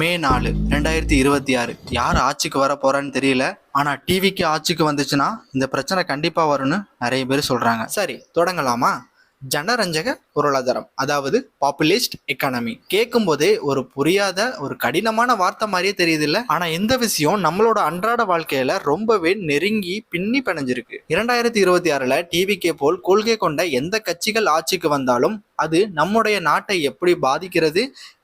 மே 4 2026 யார் ஆட்சிக்கு வர போறான்னு தெரியல. ஆனா டிவிக்கு ஆட்சிக்கு வந்துச்சுன்னா இந்த பிரச்சனை கண்டிப்பா வரும்னு நிறைய பேர் சொல்றாங்க. சரி, தொடங்கலாமா? ஜனரஞ்சக பொருளாதாரம், அதாவது பாப்புலிஸ்ட் எக்கானமி. கேட்கும் போதே ஒரு புரியாத ஒரு கடினமான வார்த்தை மாதிரியே தெரியுது இல்ல? ஆனா இந்த விஷயம் நம்மளோட அன்றாட வாழ்க்கையில ரொம்பவே நெருங்கி பின்னி பிணைஞ்சிருக்கு. 2026ல டிவிக்கே போல் கொள்கை கொண்ட எந்த கட்சிகள் ஆட்சிக்கு வந்தாலும் அது நம்முடைய நாட்டை எப்படி பாதிக்கிறது,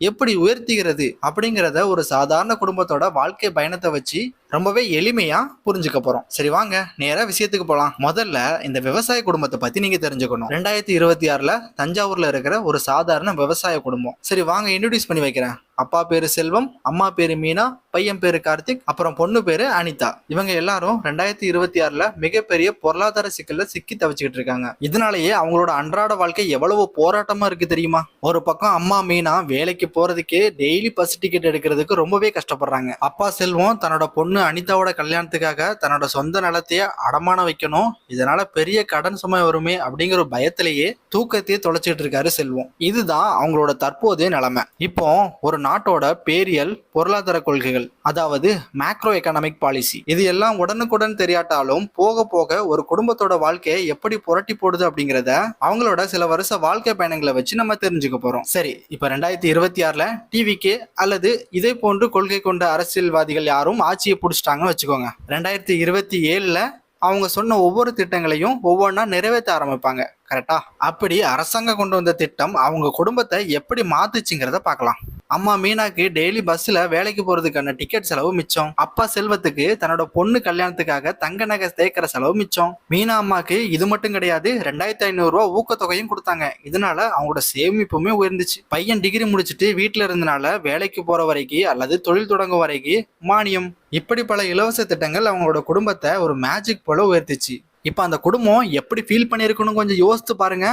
எப்படி உயர்த்துகிறது அப்படிங்கிறத ஒரு சாதாரண குடும்பத்தோட வாழ்க்கை பயணத்தை வச்சு ரொம்பவே எளிமையா புரிஞ்சுக்க போறோம். சரி, வாங்க நேரா விஷயத்துக்கு போலாம். முதல்ல இந்த விவசாய குடும்பத்தை பத்தி நீங்க தெரிஞ்சுக்கணும். 2026ல தஞ்சாவூர்ல இருக்கிற ஒரு சாதாரண விவசாய குடும்பம். சரி, வாங்க இன்ட்ரோடியூஸ் பண்ணி வைக்கிறேன். அப்பா பேரு செல்வம், அம்மா பேரு மீனா, பையன் பேரு கார்த்திக், அப்புறம் பொண்ணு பேரு அனிதா. இவங்க எல்லாரும் 2026ல மிகப்பெரிய பொருளாதார சிக்கல்ல சிக்கி தவிச்சுக்கிட்டு இருக்காங்க. இதனாலேயே அவங்களோட அன்றாட வாழ்க்கை எவ்வளவு போராட்டமா இருக்கு தெரியுமா? ஒரு பக்கம் அம்மா மீனா வேலைக்கு போறதுக்கே டெய்லி பஸ் டிக்கெட் எடுக்கிறதுக்கு ரொம்பவே கஷ்டப்படுறாங்க. அப்பா செல்வம் தன்னோட பொண்ணு அனிதாவோட கல்யாணத்துக்காக தன்னோட சொந்த நிலத்தையே அடமான வைக்கணும், இதனால பெரிய கடன் சுமை வருமே அப்படிங்கிற ஒரு பயத்திலேயே தூக்கத்தையே தொலைச்சிட்டு இருக்காரு செல்வம். இதுதான் அவங்களோட தற்போதைய நிலைமை. இப்போ ஒரு நாட்டோட பேரியல் பொருளாதார கொள்கைகள், அதாவது மேக்ரோ எக்கனாமிக் பாலிசி, இது எல்லாம் உடனுக்குடன் தெரியாட்டாலும் போக போக ஒரு குடும்பத்தோட வாழ்க்கையை எப்படி புரட்டி போடுது அப்படிங்கிறத அவங்களோட சில வருஷ வாழ்க்கை பயணங்களை வச்சு நம்ம தெரிஞ்சுக்க போறோம். சரி, இப்ப 2026ல டிவிக்கு அல்லது இதே போன்று கொள்கை கொண்ட அரசியல்வாதிகள் யாரும் ஆட்சியை பிடிச்சிட்டாங்கன்னு வச்சுக்கோங்க. 2027ல அவங்க சொன்ன ஒவ்வொரு திட்டங்களையும் ஒவ்வொன்றா நிறைவேற்ற ஆரம்பிப்பாங்க. கரெக்டா? அப்படி அரசாங்கம் கொண்டு வந்த திட்டம் அவங்க குடும்பத்தை எப்படி மாத்துச்சுங்கிறத பார்க்கலாம். அம்மா மீனாக்கு டெய்லி பஸ்ல வேலைக்கு போறதுக்கான டிக்கெட் செலவு மிச்சம். அப்பா செல்வத்துக்கு தன்னோட பொண்ணு கல்யாணத்துக்காக தங்க நகை சேர்க்கிற செலவு மிச்சம். மீனா அம்மாக்கு இது மட்டும் கிடையாது, 2500 ரூபாய் ஊக்கத்தொகையும் கொடுத்தாங்க. இதனால அவங்களோட சேமிப்புமே உயர்ந்துச்சு. பையன் டிகிரி முடிச்சுட்டு வீட்டுல இருந்தனால வேலைக்கு போற வரைக்கும் அல்லது தொழில் தொடங்கும் வரைக்கும் மானியம். இப்படி பல இலவச திட்டங்கள் அவங்களோட குடும்பத்தை ஒரு மேஜிக் போல உயர்த்திச்சு. இப்ப அந்த குடும்பம் எப்படி ஃபீல் பண்ணிருக்குன்னு கொஞ்சம் யோசித்து பாருங்க.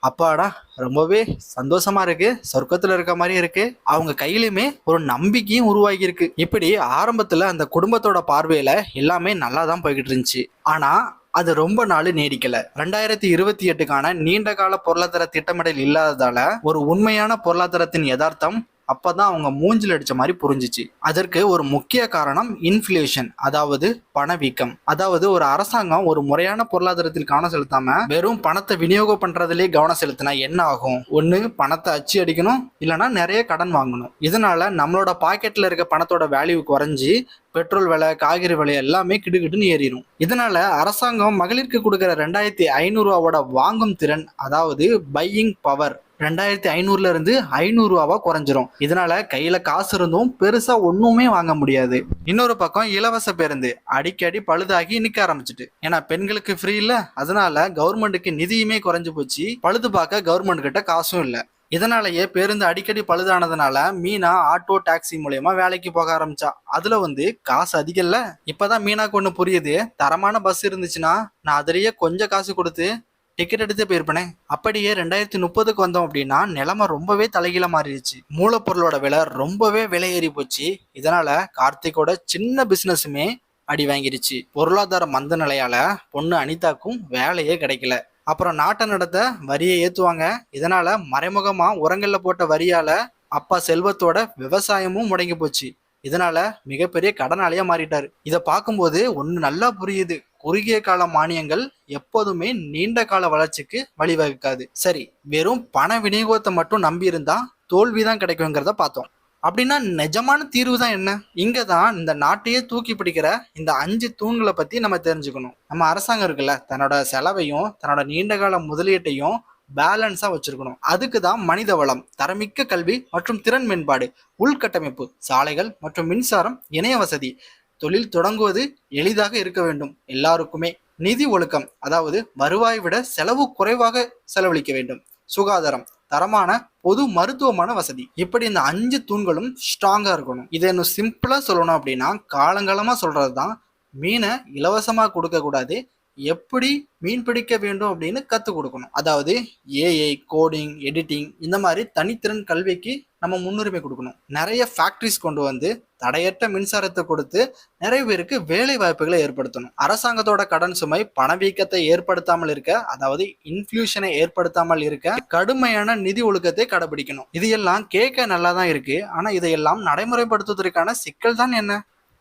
அப்பாடா, ரொம்பவே சந்தோஷமா இருக்கு, சொர்க்கத்துல இருக்க மாதிரி இருக்கு. அவங்க கையிலுமே ஒரு நம்பிக்கையும் உருவாகி இருக்கு. இப்படி ஆரம்பத்துல அந்த குடும்பத்தோட பார்வையில எல்லாமே நல்லா தான் போய்கிட்டு இருந்துச்சு. ஆனா அது ரொம்ப நாள் நீடிக்கல. 2028க்கான நீண்ட கால பொருளாதார திட்டமிடல் இல்லாததால ஒரு உண்மையான பொருளாதாரத்தின் யதார்த்தம் அப்பதான் அவங்க மூஞ்சில் அடிச்ச மாதிரி புரிஞ்சிச்சு. அதற்கு ஒரு முக்கிய காரணம் இன்ஃபிளேஷன், அதாவது பணவீக்கம். அதாவது ஒரு அரசாங்கம் ஒரு முறையான பொருளாதாரத்தில் கவனம் செலுத்தாம வெறும் பணத்தை விநியோகம் பண்றதுலயே கவனம் செலுத்தினா என்ன ஆகும்? ஒண்ணு பணத்தை அச்சு அடிக்கணும், இல்லைன்னா நிறைய கடன் வாங்கணும். இதனால நம்மளோட பாக்கெட்ல இருக்க பணத்தோட வேல்யூ குறைஞ்சி பெட்ரோல் விலை, காய்கறி விலை எல்லாமே கிடுகிட்டுன்னு ஏறிடும். இதனால அரசாங்கம் மகளிருக்கு கொடுக்கிற 2500 ரூபாவோட வாங்கும் திறன், அதாவது பையிங் பவர், 2500ல இருந்து 500 ரூபாவா குறைஞ்சிரும். இதனால கையில காசு இருந்தும் பெருசா ஒண்ணுமே வாங்க முடியாது. இன்னொரு பக்கம் இலவச பேருந்து அடிக்கடி பழுதாகி நிக்க ஆரம்பிச்சுட்டு. ஏன்னா பெண்களுக்கு ஃப்ரீ இல்ல, அதனால கவர்மெண்ட்டுக்கு நிதியுமே குறைஞ்சு போச்சு. பழுது பார்க்க கவர்மெண்ட் கிட்ட காசும் இல்ல. இதனாலேயே பேருந்து அடிக்கடி பழுதானதுனால மீனா ஆட்டோ டாக்ஸி மூலயமா வேலைக்கு போக ஆரம்பிச்சா. அதுல காசு அதிகம் இல்ல. இப்பதான் மீனாக்கு ஒண்ணு புரியுது, தரமான பஸ் இருந்துச்சுன்னா நான் அதுலயே கொஞ்சம் காசு கொடுத்து டிக்கெட் எடுத்து போயிருப்பேனே. அப்படியே 2030க்கு வந்தோம் அப்படின்னா நிலைமை ரொம்பவே தலைகீழ மாறிடுச்சு. மூலப்பொருளோட விலை ரொம்பவே விலை ஏறி போச்சு. இதனால கார்த்திகோட சின்ன பிசினஸுமே அடி வாங்கிருச்சு. பொருளாதார மந்த நிலையால பொண்ணு அனிதாக்கும் வேலையே கிடைக்கல. அப்புறம் நாட்டை நடத்த வரியை ஏத்துவாங்க. இதனால மறைமுகமா உரங்கள்ல போட்ட வரியால அப்பா செல்வத்தோட விவசாயமும் முடங்கி போச்சு. இதனால மிகப்பெரிய கடனாளியா மாறிட்டாரு. இதை பார்க்கும்போது ஒண்ணு நல்லா புரியுது, குறுகிய கால மானியங்கள் எப்போதுமே நீண்ட கால வளர்ச்சிக்கு வழிவகுக்காது. சரி, வெறும் பண விநியோகத்தை மட்டும் நம்பி இருந்தா தோல்விதான் கிடைக்குங்கிறத பார்த்தோம். அப்படின்னா நிஜமான தீர்வு தான் என்ன? இங்கதான் இந்த நாட்டையே தூக்கி பிடிக்கிற இந்த 5 தூண்களை பத்தி நம்ம தெரிஞ்சுக்கணும். நம்ம அரசாங்கம் இருக்குல்ல, தன்னோட செலவையும் தன்னோட நீண்டகால முதலீட்டையும் பேலன்ஸா வச்சிருக்கணும். அதுக்கு தான் மனித வளம், தரமிக்க கல்வி மற்றும் திறன் மேம்பாடு, உள்கட்டமைப்பு, சாலைகள் மற்றும் மின்சாரம், இணைய வசதி, தொழில் தொடங்குவது எளிதாக இருக்க வேண்டும் எல்லாருக்குமே. நிதி ஒழுக்கம், அதாவது வருவாய் விட செலவு குறைவாக செலவழிக்க வேண்டும். சுகாதாரம், தரமான பொது மருத்துவமான வசதி. இப்படி இந்த 5 தூண்களும் ஸ்ட்ராங்கா இருக்கணும். இதை இன்னும் சிம்பிளா சொல்லணும் அப்படின்னா, காலங்காலமா சொல்றதுதான், மீனை இலவசமா கொடுக்க கூடாது, எப்படி மீன் பிடிக்க வேண்டும் அப்படின்னு கத்து கொடுக்கணும். அதாவது ஏஐ, கோடிங், எடிட்டிங், இந்த மாதிரி தனித்திறன் கல்விக்கு நம்ம முன்னுரிமை கொடுக்கணும். நிறைய ஃபேக்டரிஸ் கொண்டு வந்து தடையற்ற மின்சாரத்தை கொடுத்து நிறைய பேருக்கு வேலை வாய்ப்புகளை ஏற்படுத்தணும். அரசாங்கத்தோட கடன் சுமை பணவீக்கத்தை ஏற்படுத்தாமல் இருக்க, அதாவது இன்ஃப்ளூஷனை ஏற்படுத்தாமல் இருக்க கடுமையான நிதி ஒழுக்கத்தை கடைபிடிக்கணும். இது எல்லாம் கேட்க நல்லா தான் இருக்கு. ஆனா இதையெல்லாம் நடைமுறைப்படுத்துவதற்கான சிக்கல் தான் என்ன,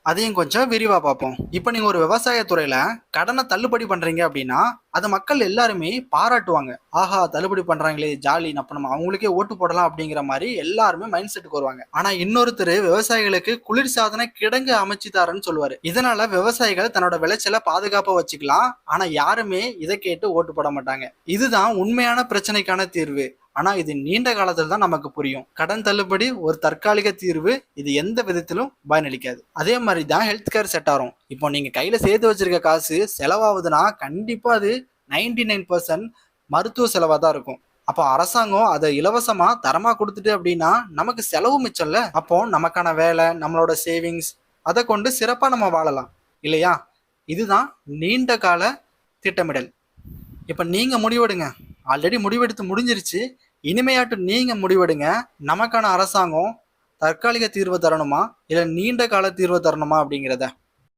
அதையும் கொஞ்சம் விரிவா பார்ப்போம். இப்போ நீங்க ஒரு விவசாய துறையில கடனை தள்ளுபடி பண்றீங்க அப்படின்னா அதை மக்கள் எல்லாருமே பாராட்டுவாங்க. ஆஹா, தள்ளுபடி பண்றாங்களே, ஜாலி, அப்ப நம்ம அவங்களுக்கே ஓட்டு போடலாம் அப்படிங்கிற மாதிரி எல்லாருமே மைண்ட் செட்டுக்கு வருவாங்க. ஆனா இன்னொருத்தர் விவசாயிகளுக்கு குளிர்சாதன கிடங்கு அமைச்சு தரேன்னு சொல்லுவாரு. இதனால விவசாயிகள் தன்னோட விளைச்சலை பாதுகாப்பா வச்சுக்கலாம். ஆனா யாருமே இதை கேட்டு ஓட்டு போட மாட்டாங்க. இதுதான் உண்மையான பிரச்சனைக்கான தீர்வு. ஆனா இது நீண்ட காலத்துல தான் நமக்கு புரியும். கடன் தள்ளுபடி ஒரு தற்காலிக தீர்வு, இது எந்த விதத்திலும் பயனளிக்காது. அதே மாதிரி தான் ஹெல்த் கேர் செட்டாரும். இப்போ நீங்க கையில சேர்த்து வச்சிருக்க காசு செலவாகுதுன்னா கண்டிப்பா அது 99% மருத்துவ செலவா தான் இருக்கும். அப்போ அரசாங்கம் அதை இலவசமா தரமா கொடுத்துட்டு அப்படின்னா நமக்கு செலவு மிச்சம்ல. அப்போ நமக்கான வேலை, நம்மளோட சேவிங்ஸ், அதை கொண்டு சிறப்பா நம்ம வாழலாம் இல்லையா? இதுதான் நீண்ட கால திட்டமிடல். இப்ப நீங்க முடிவெடுங்க. ஆல்ரெடி முடிவெடுத்து முடிஞ்சிருச்சு. இனிமையாட்டும் நீங்க முடிவெடுங்க. நமக்கான அரசாங்கம் தற்காலிக தீர்வு தரணுமா இல்ல நீண்ட கால தீர்வு தரணுமா அப்படிங்கிறத.